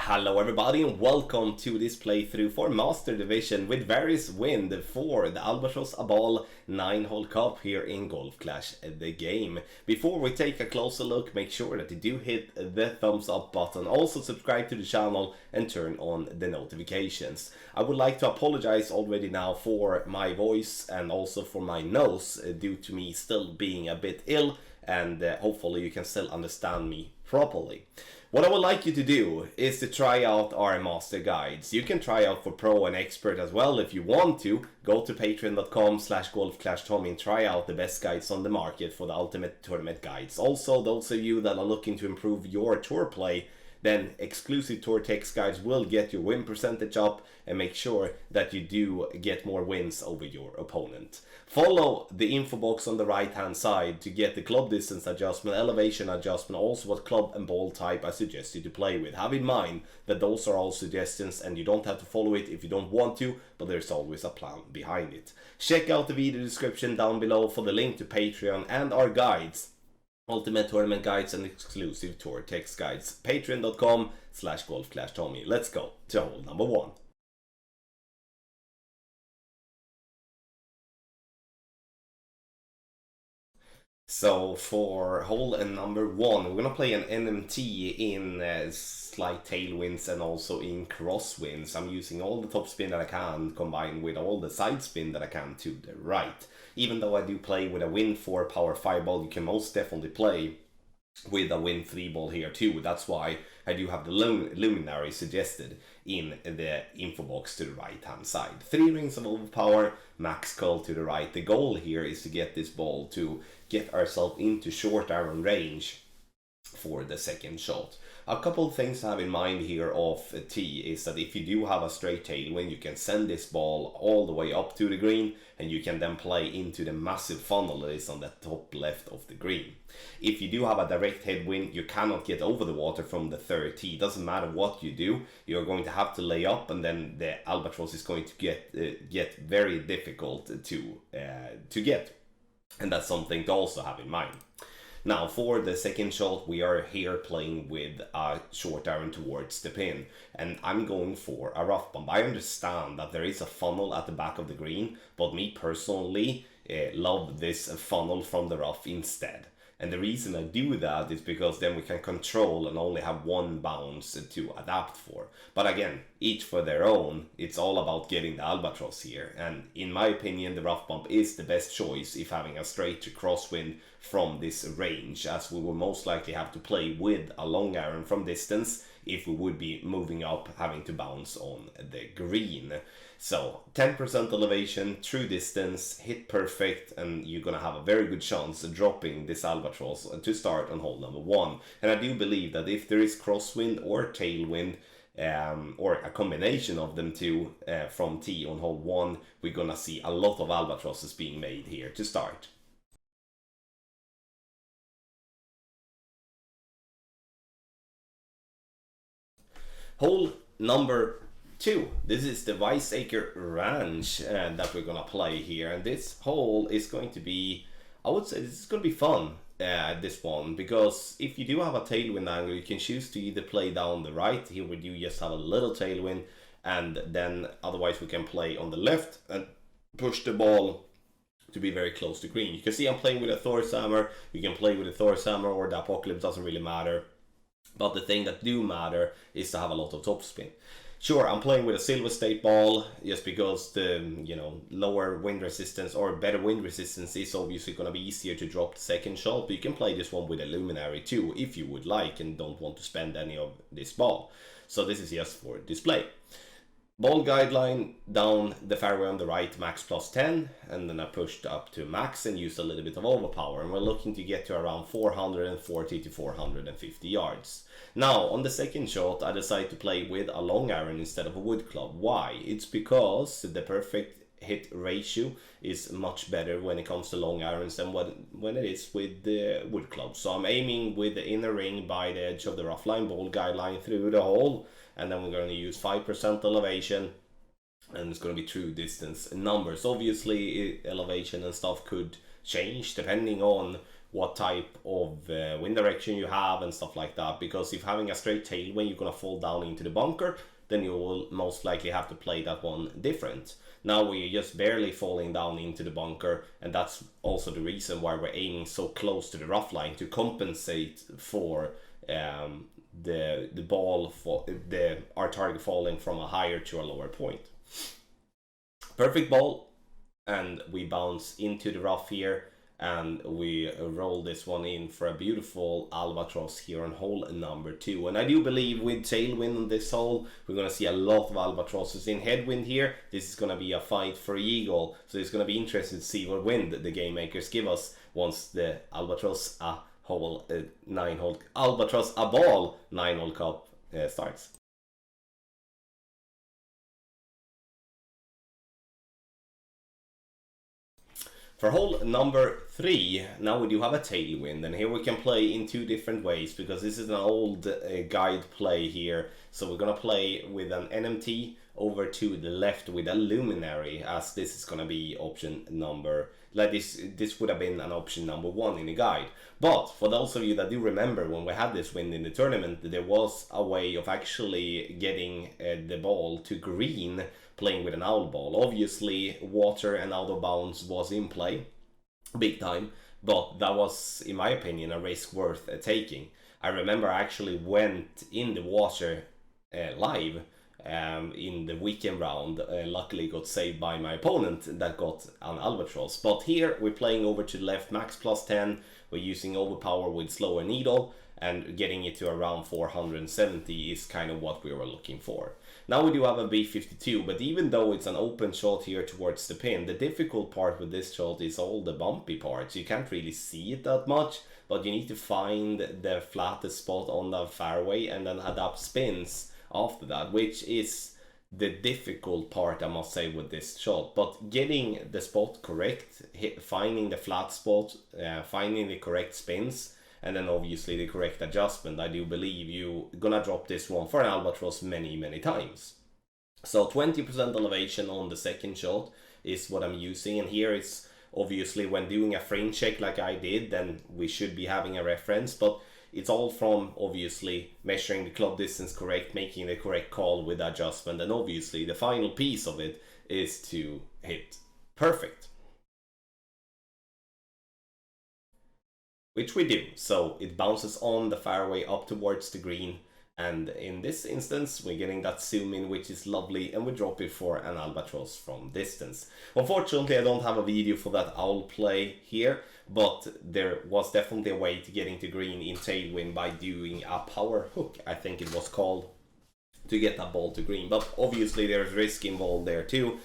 Hello everybody and welcome to this playthrough for Master Division with various wind for the Albatross-a-Ball 9-hole cup here in Golf Clash the game. Before we take a closer look, make sure that you do hit the thumbs up button, also subscribe to the channel and turn on the notifications. I would like to apologize already now for my voice and also for my nose due to me still being a bit ill, and hopefully you can still understand me properly. What I would like you to do is to try out our master guides. You can try out for pro and expert as well if you want to. Go to patreon.com/golfclashtommy and try out the best guides on the market for the ultimate tournament guides. Also, those of you that are looking to improve your tour play, then exclusive tour text guides will get your win percentage up and make sure that you do get more wins over your opponent. Follow the info box on the right hand side to get the club distance adjustment, elevation adjustment, also what club and ball type I suggest you to play with. Have in mind that those are all suggestions and you don't have to follow it if you don't want to, but there's always a plan behind it. Check out the video description down below for the link to Patreon and our guides. Ultimate tournament guides and exclusive tour text guides. Patreon.com/golfclashtommy. Let's go to hole number 1. So for hole number 1, we're gonna play an NMT in slight tailwinds and also in crosswinds. I'm using all the top spin that I can combined with all the side spin that I can to the right. Even though I do play with a Win 4 power 5 ball, you can most definitely play with a Win 3 ball here too. That's why I do have the luminary suggested in the info box to the right hand side. 3 rings of overpower, max curl to the right. The goal here is to get this ball to get ourselves into short iron range for the second shot. A couple of things to have in mind here of tee is that if you do have a straight tailwind, you can send this ball all the way up to the green and you can then play into the massive funnel that is on the top left of the green. If you do have a direct headwind, you cannot get over the water from the third tee. Doesn't matter what you do, you're going to have to lay up, and then the Albatross is going to get very difficult to get, and that's something to also have in mind. Now for the second shot, we are here playing with a short iron towards the pin, and I'm going for a rough bump. I understand that there is a funnel at the back of the green, but me personally love this funnel from the rough instead. And the reason I do that is because then we can control and only have one bounce to adapt for. But again, each for their own. It's all about getting the Albatross here. And in my opinion, the rough bump is the best choice if having a straight crosswind from this range, as we will most likely have to play with a long iron from distance if we would be moving up, having to bounce on the green. So 10% elevation, true distance, hit perfect, and you're gonna have a very good chance of dropping this Albatross to start on hole number 1. And I do believe that if there is crosswind or tailwind, or a combination of them two from tee on hole 1, we're gonna see a lot of Albatrosses being made here to start. Hole number 2. This is the Weissaker Ranch that we're gonna play here, and this hole is going to be, I would say this is gonna be fun, this one, because if you do have a tailwind angle, you can choose to either play down the right. Here we do just have a little tailwind, and then otherwise we can play on the left and push the ball to be very close to green. You can see I'm playing with a Thor's hammer. You can play with a Thor's hammer or the Apocalypse, doesn't really matter. But the thing that do matter is to have a lot of topspin. Sure, I'm playing with a Silver State ball just because the lower wind resistance or better wind resistance is obviously going to be easier to drop the second shot. But you can play this one with a luminary too if you would like and don't want to spend any of this ball. So this is just for display. Ball guideline down the fairway on the right, max plus 10, and then I pushed up to max and used a little bit of overpower, and we're looking to get to around 440 to 450 yards. Now on the second shot I decided to play with a long iron instead of a wood club. Why? It's because the perfect hit ratio is much better when it comes to long irons than when it is with the wood club. So I'm aiming with the inner ring by the edge of the rough line, ball guideline through the hole, and then we're going to use 5% elevation, and it's going to be true distance numbers. Obviously elevation and stuff could change depending on what type of wind direction you have and stuff like that. Because if having a straight tailwind, you're gonna fall down into the bunker, then you will most likely have to play that one different. Now we're just barely falling down into the bunker, and that's also the reason why we're aiming so close to the rough line to compensate for the ball for our target falling from a higher to a lower point. Perfect ball, and we bounce into the rough here, and we roll this one in for a beautiful albatross here on hole number 2. And I do believe with tailwind on this hole, we're going to see a lot of albatrosses. In headwind here, this is going to be a fight for eagle, so it's going to be interesting to see what wind the game makers give us once the Albatross-a-Ball 9-hole cup starts. For hole number 3, now we do have a tailwind, and here we can play in 2 different ways, because this is an old guide play here. So we're gonna play with an NMT over to the left with a luminary, as this is gonna be option number, like this would have been an option number 1 in the guide. But for those of you that do remember, when we had this wind in the tournament, there was a way of actually getting the ball to green playing with an owl ball. Obviously, water and out of bounds was in play, big time, but that was, in my opinion, a risk worth taking. I remember I actually went in the water live in the weekend round. Luckily got saved by my opponent that got an albatross. But here we're playing over to the left, max plus 10. We're using overpower with slower needle, and getting it to around 470 is kind of what we were looking for. Now we do have a B52, but even though it's an open shot here towards the pin, the difficult part with this shot is all the bumpy parts. You can't really see it that much, but you need to find the flattest spot on the fairway and then adapt spins after that, which is the difficult part, I must say, with this shot. But getting the spot correct, finding the flat spot, finding the correct spins, and then obviously the correct adjustment, I do believe you're gonna drop this one for an albatross many times. So 20% elevation on the second shot is what I'm using, and here it's obviously when doing a frame check like I did, then we should be having a reference, but it's all from obviously measuring the club distance correct, making the correct call with adjustment, and obviously the final piece of it is to hit perfect. Which we do, so it bounces on the fairway up towards the green, and in this instance we're getting that zoom in, which is lovely, and we drop it for an albatross from distance. Unfortunately I don't have a video for that owl play here, but there was definitely a way to getting to green in tailwind by doing a power hook, I think it was called, to get that ball to green. But obviously there's risk involved there too.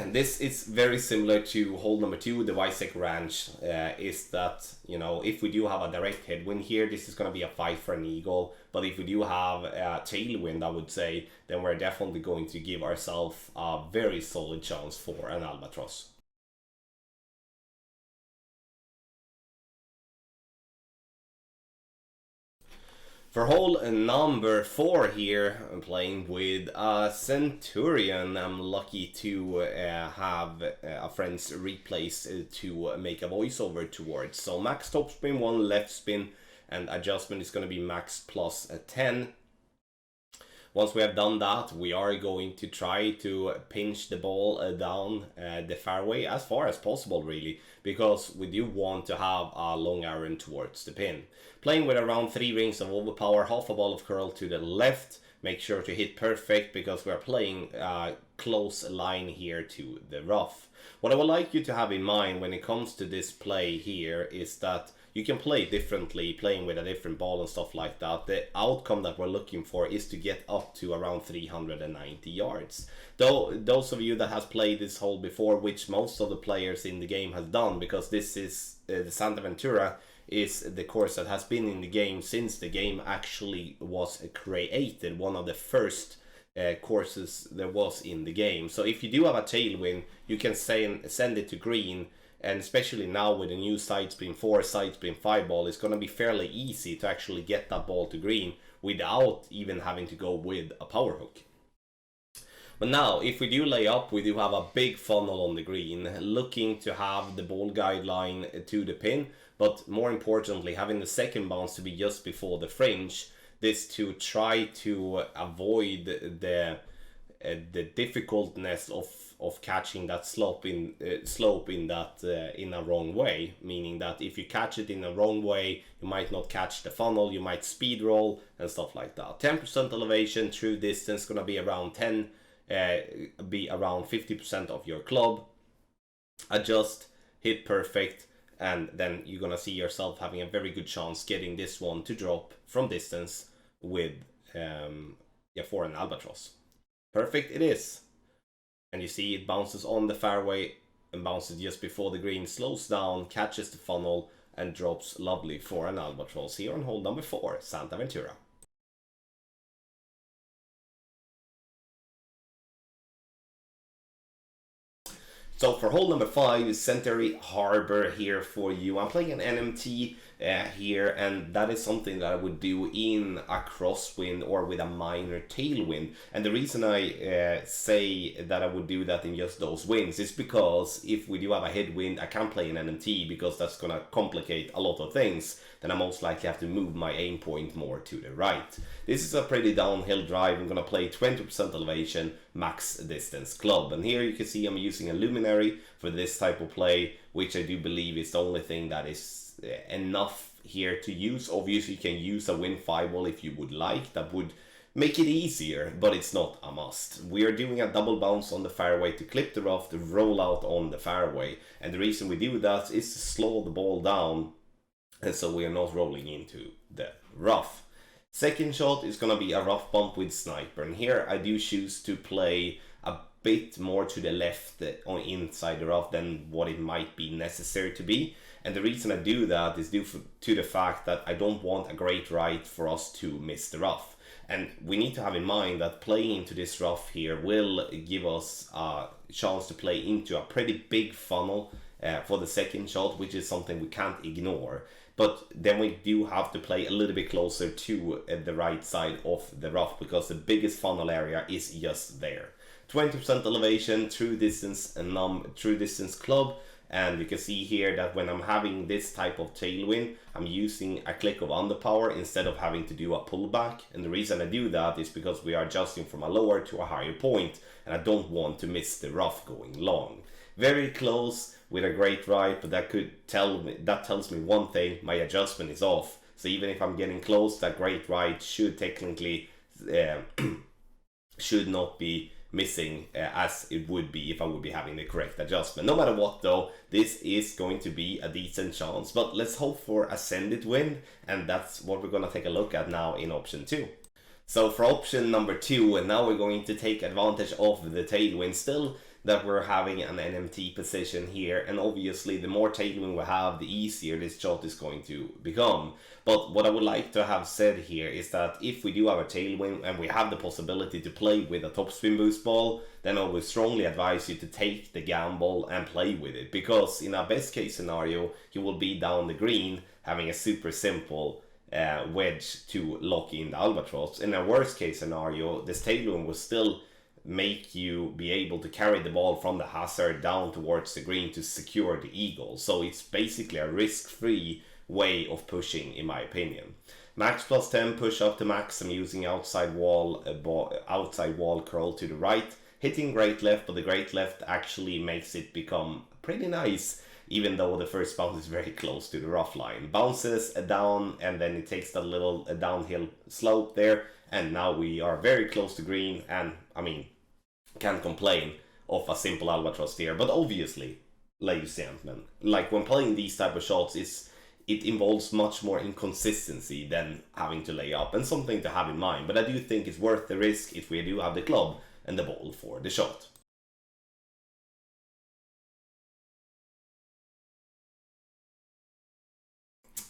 This is very similar to hole number 2, the Wisek Ranch, is that, you know, if we do have a direct headwind here, this is going to be a fight for an eagle, but if we do have a tailwind, I would say, then we're definitely going to give ourselves a very solid chance for an albatross. For hole number 4 here, I'm playing with a Centurion. I'm lucky to have a friend's replace to make a voiceover towards. So max topspin, 1 left spin, and adjustment is going to be max plus 10. Once we have done that, we are going to try to pinch the ball down the fairway as far as possible, really, because we do want to have a long iron towards the pin. Playing with around 3 rings of overpower, half a ball of curl to the left. Make sure to hit perfect, because we're playing a close line here to the rough. What I would like you to have in mind when it comes to this play here is that you can play differently, playing with a different ball and stuff like that. The outcome that we're looking for is to get up to around 390 yards. Though those of you that has played this hole before, which most of the players in the game has done, because this is the Santa Ventura is the course that has been in the game since the game actually was created, one of the first courses there was in the game. So if you do have a tailwind, you can send it to green, and especially now with the new side spin 4, side spin 5 ball, it's going to be fairly easy to actually get that ball to green without even having to go with a power hook. But now, if we do lay up, we do have a big funnel on the green, looking to have the ball guideline to the pin, but more importantly, having the second bounce to be just before the fringe. This to try to avoid the difficultness of catching that slope in that in a wrong way, meaning that if you catch it in a wrong way, you might not catch the funnel, you might speed roll and stuff like that. 10% elevation, true distance gonna be around 50% of your club. Adjust, hit perfect, and then you're gonna see yourself having a very good chance getting this one to drop from distance with for an albatross. Perfect it is. And you see it bounces on the fairway and bounces just before the green, slows down, catches the funnel, and drops lovely for an albatross here on hole number 4, Santa Ventura. So for hole number 5, Century Harbor here for you. I'm playing an NMT here, and that is something that I would do in a crosswind or with a minor tailwind. And the reason I say that I would do that in just those winds is because if we do have a headwind, I can't play an NMT because that's going to complicate a lot of things. Then I most likely have to move my aim point more to the right. This is a pretty downhill drive. I'm going to play 20% elevation, max distance club. And here you can see I'm using a luminary for this type of play, which I do believe is the only thing that is enough here to use. Obviously you can use a wind 5-ball if you would like, that would make it easier, but it's not a must. We are doing a double bounce on the fairway to clip the rough, to roll out on the fairway, and the reason we do that is to slow the ball down, and so we are not rolling into the rough. Second shot is going to be a rough bump with sniper, and here I do choose to play a bit more to the left on inside the rough than what it might be necessary to be. And the reason I do that is due to the fact that I don't want a great right for us to miss the rough. And we need to have in mind that playing into this rough here will give us a chance to play into a pretty big funnel for the second shot, which is something we can't ignore. But then we do have to play a little bit closer to the right side of the rough because the biggest funnel area is just there. 20% elevation, true distance club. And you can see here that when I'm having this type of tailwind, I'm using a click of underpower instead of having to do a pullback. And the reason I do that is because we are adjusting from a lower to a higher point, and I don't want to miss the rough going long. Very close with a great right, but that tells me one thing: my adjustment is off. So even if I'm getting close, that great right should technically should not be missing as it would be if I would be having the correct adjustment. No matter what though, this is going to be a decent chance, but let's hope for ascended wind, and that's what we're going to take a look at now in option 2. So for option number 2, and now we're going to take advantage of the tailwind still that we're having an NMT position here, and obviously the more tailwind we have, the easier this shot is going to become. But what I would like to have said here is that if we do have a tailwind and we have the possibility to play with a topspin boost ball, then I would strongly advise you to take the gamble and play with it, because in a best case scenario you will be down the green having a super simple wedge to lock in the albatross. In a worst case scenario, this tailwind will still make you be able to carry the ball from the hazard down towards the green to secure the eagle. So it's basically a risk-free way of pushing, in my opinion. Max plus 10, push up to max. I'm using outside wall curl to the right, hitting great left, but the great left actually makes it become pretty nice, even though the first bounce is very close to the rough line. Bounces down, and then it takes that little downhill slope there, and now we are very close to green, and I mean, can't complain of a simple albatross here. But obviously, ladies and gentlemen, like when playing these type of shots, it involves much more inconsistency than having to lay up, and something to have in mind. But I do think it's worth the risk if we do have the club and the ball for the shot.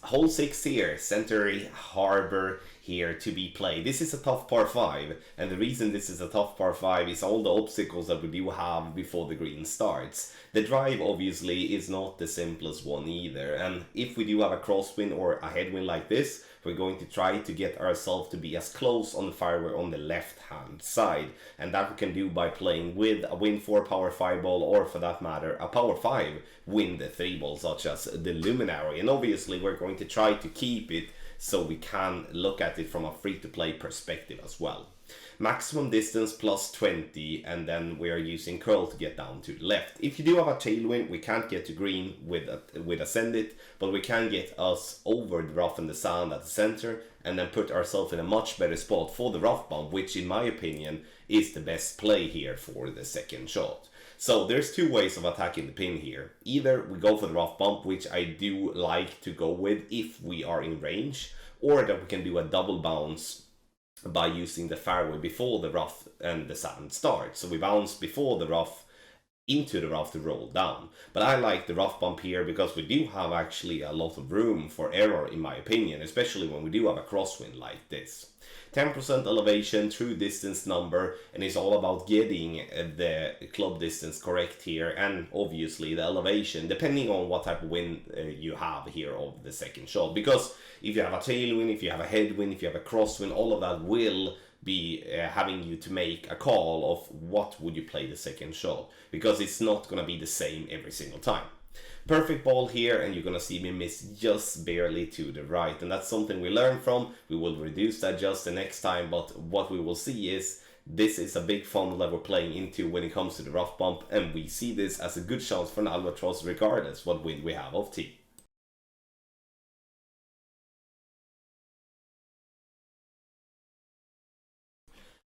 Hole 6 here, Century Harbor here to be played. This is a tough par 5, and the reason this is a tough par 5 is all the obstacles that we do have before the green starts. The drive obviously is not the simplest one either, and if we do have a crosswind or a headwind like this, we're going to try to get ourselves to be as close on the fairway on the left hand side, and that we can do by playing with a wind 4 power 5 ball, or for that matter a power 5 wind 3 ball such as the Luminary. And obviously we're going to try to keep it so we can look at it from a free to play perspective as well. Maximum distance plus 20, and then we are using curl to get down to the left. If you do have a tailwind, we can't get to green with a send it, but we can get us over the rough and the sand at the center, and then put ourselves in a much better spot for the rough bump, which in my opinion is the best play here for the second shot. So there's two ways of attacking the pin here. Either we go for the rough bump, which I do like to go with if we are in range, or that we can do a double bounce by using the fairway before the rough and the sand start. So we bounce before the rough into the rough to roll down. But I like the rough bump here because we do have actually a lot of room for error in my opinion, especially when we do have a crosswind like this. 10% elevation, true distance number, and it's all about getting the club distance correct here, and obviously the elevation depending on what type of wind you have here of the second shot, because if you have a tailwind, if you have a headwind, if you have a crosswind, all of that will be having you to make a call of what would you play the second shot, because it's not going to be the same every single time. Perfect ball here, and you're gonna see me miss just barely to the right, and that's something we learn from. We will reduce that just the next time, but what we will see is this is a big funnel that we're playing into when it comes to the rough bump, and we see this as a good chance for an Albatross regardless what wind we have of tee.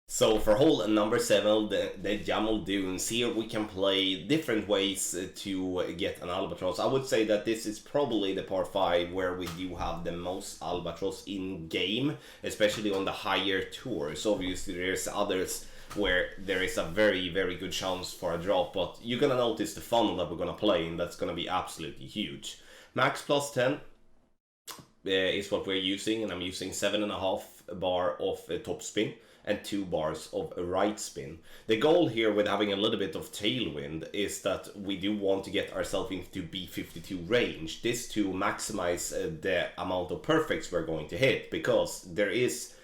So for hole number 7, the Jamal Dunes, here we can play different ways to get an Albatross. I would say that this is probably the par 5 where we do have the most Albatross in game, especially on the higher tours. Obviously there's others where there is a very good chance for a drop, but you're gonna notice the funnel that we're gonna play in, that's gonna be absolutely huge. Max plus 10 is what we're using, and I'm using 7.5 bar of topspin and 2 bars of right spin. The goal here with having a little bit of tailwind is that we do want to get ourselves into B52 range. This to maximize the amount of perfects we're going to hit, because there is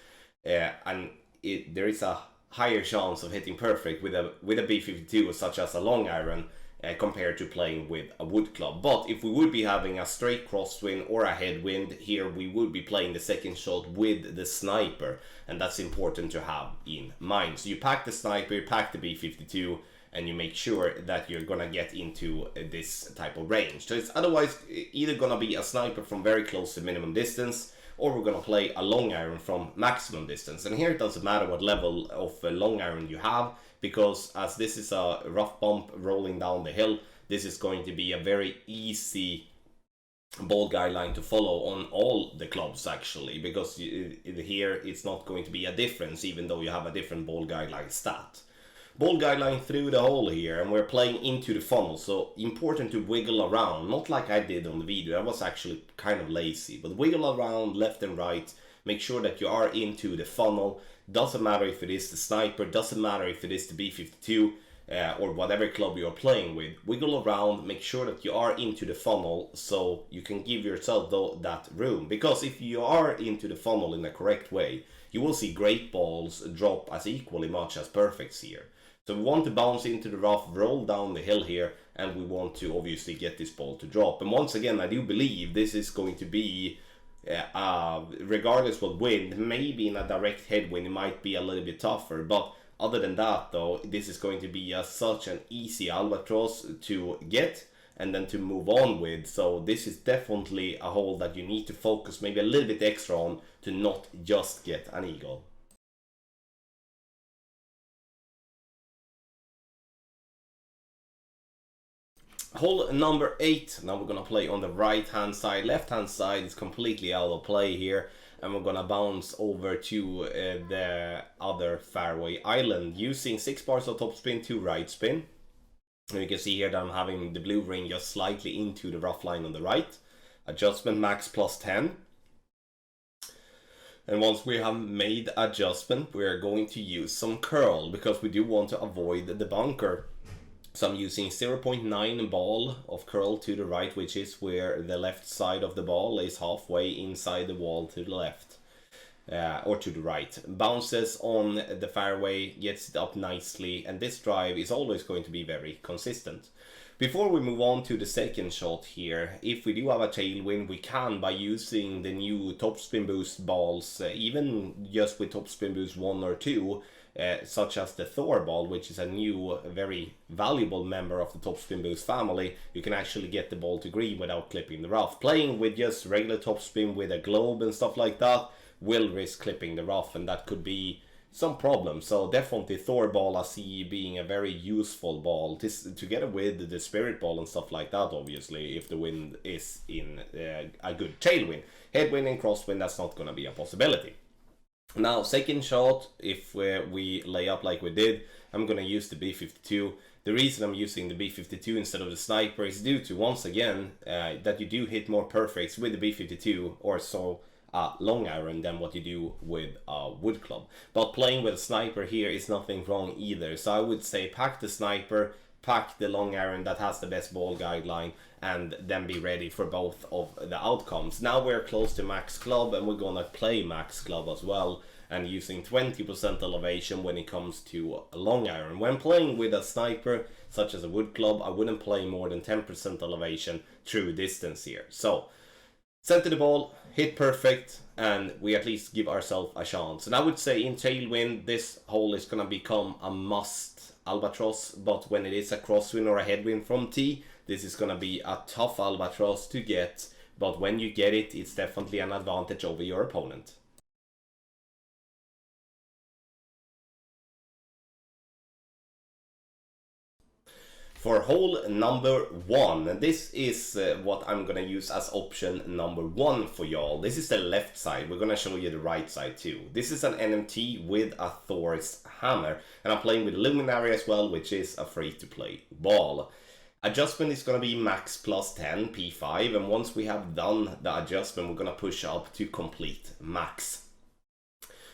there is a higher chance of hitting perfect with a B52 such as a long iron compared to playing with a wood club. But if we would be having a straight crosswind or a headwind, here we would be playing the second shot with the sniper, and that's important to have in mind. So you pack the sniper, you pack the B52, and you make sure that you're gonna get into this type of range. So it's otherwise either gonna be a sniper from very close to minimum distance, or we're gonna play a long iron from maximum distance. And here it doesn't matter what level of long iron you have, because as this is a rough bump rolling down the hill, this is going to be a very easy ball guideline to follow on all the clubs actually, because here it's not going to be a difference even though you have a different ball guideline stat. Ball guideline through the hole here, and we're playing into the funnel, so important to wiggle around, not like I did on the video. I was actually kind of lazy, but wiggle around left and right, make sure that you are into the funnel. Doesn't matter if it is the sniper, doesn't matter if it is the B52 or whatever club you're playing with. Wiggle around, make sure that you are into the funnel so you can give yourself that room, because if you are into the funnel in the correct way, you will see great balls drop as equally much as perfects here. So we want to bounce into the rough, roll down the hill here, and we want to obviously get this ball to drop. And once again, I do believe this is going to be, regardless what wind, maybe in a direct headwind it might be a little bit tougher, but other than that though, this is going to be such an easy Albatross to get and then to move on with. So this is definitely a hole that you need to focus maybe a little bit extra on to not just get an eagle. Hole number 8, now we're gonna play on the right hand side. Left hand side is completely out of play here, and we're gonna bounce over to the other fairway island using 6 bars of topspin, 2 right spin. And you can see here that I'm having the blue ring just slightly into the rough line on the right. Adjustment max plus 10. And once we have made adjustment, we are going to use some curl because we do want to avoid the bunker. So I'm using 0.9 ball of curl to the right, which is where the left side of the ball is halfway inside the wall to the left. Or to the right. Bounces on the fairway, gets it up nicely, and this drive is always going to be very consistent. Before we move on to the second shot here, if we do have a tailwind, we can, by using the new topspin boost balls, even just with topspin boost 1 or 2, such as the Thor ball, which is a new, very valuable member of the topspin boost family, you can actually get the ball to green without clipping the rough. Playing with just regular topspin with a globe and stuff like that will risk clipping the rough, and that could be some problem. So definitely Thor ball I see being a very useful ball, this together with the spirit ball and stuff like that, obviously, if the wind is in a good tailwind. Headwind and crosswind, that's not going to be a possibility. Now, second shot, if we lay up like we did, I'm going to use the B52. The reason I'm using the B52 instead of the sniper is due to, once again, that you do hit more perfects with the B52 or so long iron than what you do with a wood club. But playing with a sniper here is nothing wrong either. So I would say pack the sniper, pack the long iron that has the best ball guideline, and then be ready for both of the outcomes. Now we're close to max club, and we're gonna play max club as well, and using 20% elevation when it comes to a long iron. When playing with a sniper, such as a wood club, I wouldn't play more than 10% elevation through distance here. So center the ball, hit perfect, and we at least give ourselves a chance. And I would say in tailwind, this hole is going to become a must albatross, but when it is a crosswind or a headwind from tee, this is going to be a tough albatross to get, but when you get it, it's definitely an advantage over your opponent. For hole number 1, this is what I'm gonna use as option number 1 for y'all. This is the left side. We're gonna show you the right side too. This is an NMT with a Thor's hammer, and I'm playing with Luminary as well, which is a free-to-play ball. Adjustment is gonna be max plus 10 P5, and once we have done the adjustment, we're gonna push up to complete max.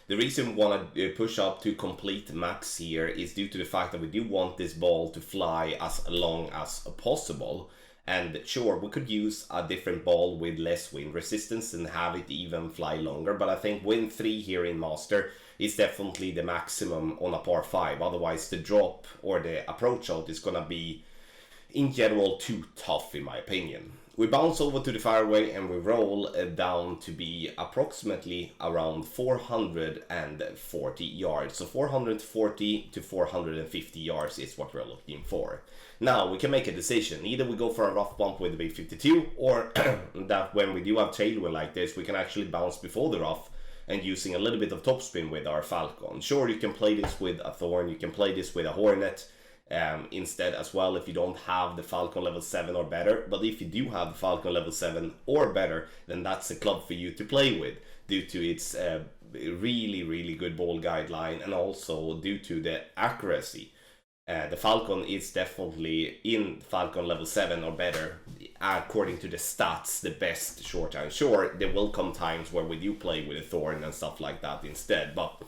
The reason we want to push up to complete max here is due to the fact that we do want this ball to fly as long as possible. And sure, we could use a different ball with less wind resistance and have it even fly longer, but I think wind 3 here in Master is definitely the maximum on a par 5. Otherwise the drop or the approach shot is gonna be in general too tough in my opinion. We bounce over to the fairway and we roll down to be approximately around 440 yards. So 440 to 450 yards is what we're looking for. Now we can make a decision. Either we go for a rough bump with the B52, or that when we do have tailwind like this, we can actually bounce before the rough and using a little bit of topspin with our Falcon. Sure, you can play this with a Thorn, you can play this with a Hornet, instead as well if you don't have the Falcon level 7 or better. But if you do have the Falcon level 7 or better, then that's a club for you to play with due to its really good ball guideline, and also due to the accuracy. The Falcon is definitely in Falcon level 7 or better, according to the stats, the best short iron. Sure, there will come times where we do play with a Thorn and stuff like that instead, but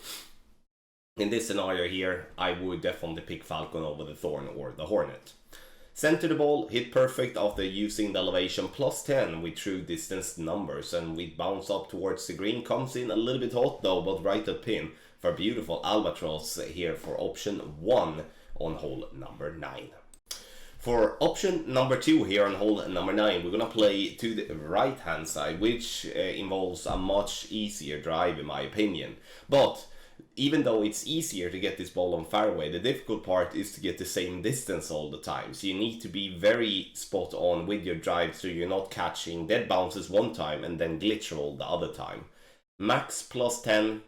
in this scenario here, I would definitely pick Falcon over the Thorn or the Hornet. Center the ball, hit perfect after using the elevation plus 10 with true distance numbers, and we bounce up towards the green. Comes in a little bit hot though, but right up pin for beautiful albatross here for option 1 on hole number 9. For option number 2 here on hole number 9, we're gonna play to the right hand side, which involves a much easier drive in my opinion. But even though it's easier to get this ball on fairway, the difficult part is to get the same distance all the time. So you need to be very spot on with your drive so you're not catching dead bounces one time and then glitch roll the other time. Max plus 10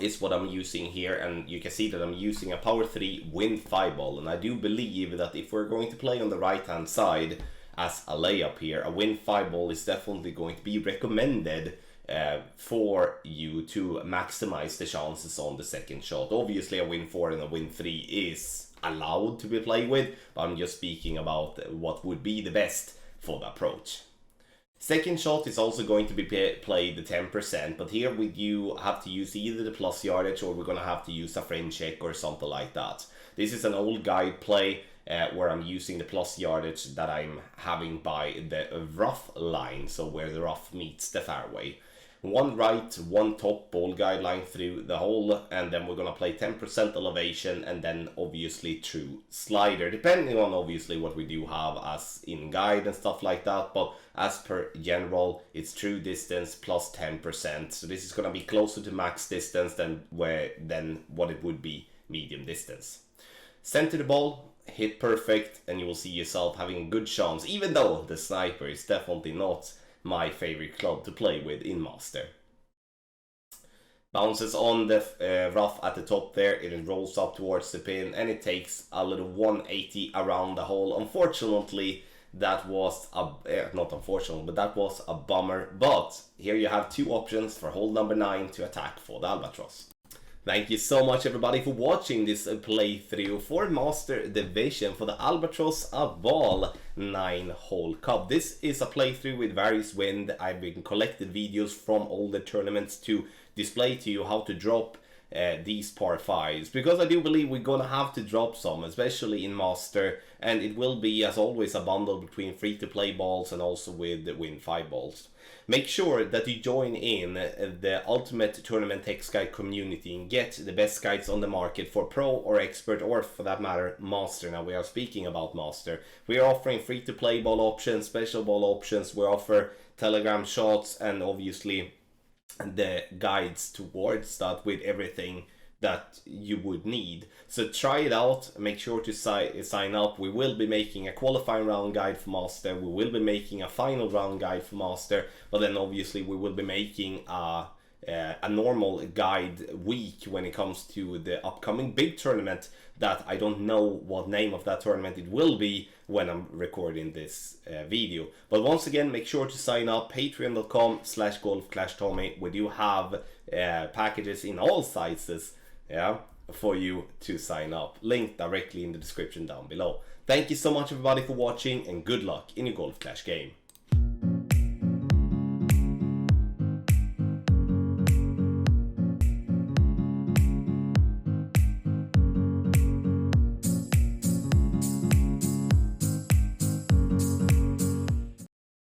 is what I'm using here, and you can see that I'm using a power 3 wind 5 ball, and I do believe that if we're going to play on the right hand side as a layup here, a wind 5 ball is definitely going to be recommended for you to maximize the chances on the second shot. Obviously a win 4 and a win 3 is allowed to be played with, but I'm just speaking about what would be the best for the approach. Second shot is also going to be played the 10%, but here we do have to use either the plus yardage or we're going to have to use a frame check or something like that. This is an old guide play where I'm using the plus yardage that I'm having by the rough line, so where the rough meets the fairway. One right, one top ball guideline through the hole, and then we're going to play 10% elevation and then obviously true slider, depending on obviously what we do have as in guide and stuff like that, but as per general, it's true distance plus 10%, so this is going to be closer to max distance than what it would be medium distance. Center the ball, hit perfect, and you will see yourself having a good chance, even though the sniper is definitely not my favorite club to play with in Master. Bounces on the rough at the top there, it rolls up towards the pin, and it takes a little 180 around the hole. Unfortunately, that was not unfortunate, but that was a bummer. But here you have two options for hole number 9 to attack for the Albatross. Thank you so much everybody for watching this playthrough for Master Division for the Albatross-a-Ball 9-hole cup. This is a playthrough with various wins. I've been collected videos from all the tournaments to display to you how to drop these par 5s, because I do believe we're gonna have to drop some, especially in Master, and it will be as always a bundle between free-to-play balls and also with the Win 5 balls. Make sure that you join in the Ultimate Tournament Text Guide community and get the best guides on the market for Pro or Expert, or for that matter Master. Now we are speaking about Master. We are offering free-to-play ball options, special ball options, we offer Telegram shots, and obviously the guides towards that with everything that you would need. So try it out, make sure to sign up. We will be making a qualifying round guide for Master, we will be making a final round guide for Master, but then obviously we will be making a normal guide week when it comes to the upcoming big tournament that I don't know what name of that tournament it will be when I'm recording this video. But once again, make sure to sign up, patreon.com/golfclashtommy. We do have packages in all sizes, yeah, for you to sign up. Link directly in the description down below. Thank you so much everybody for watching, and good luck in your Golf Clash game.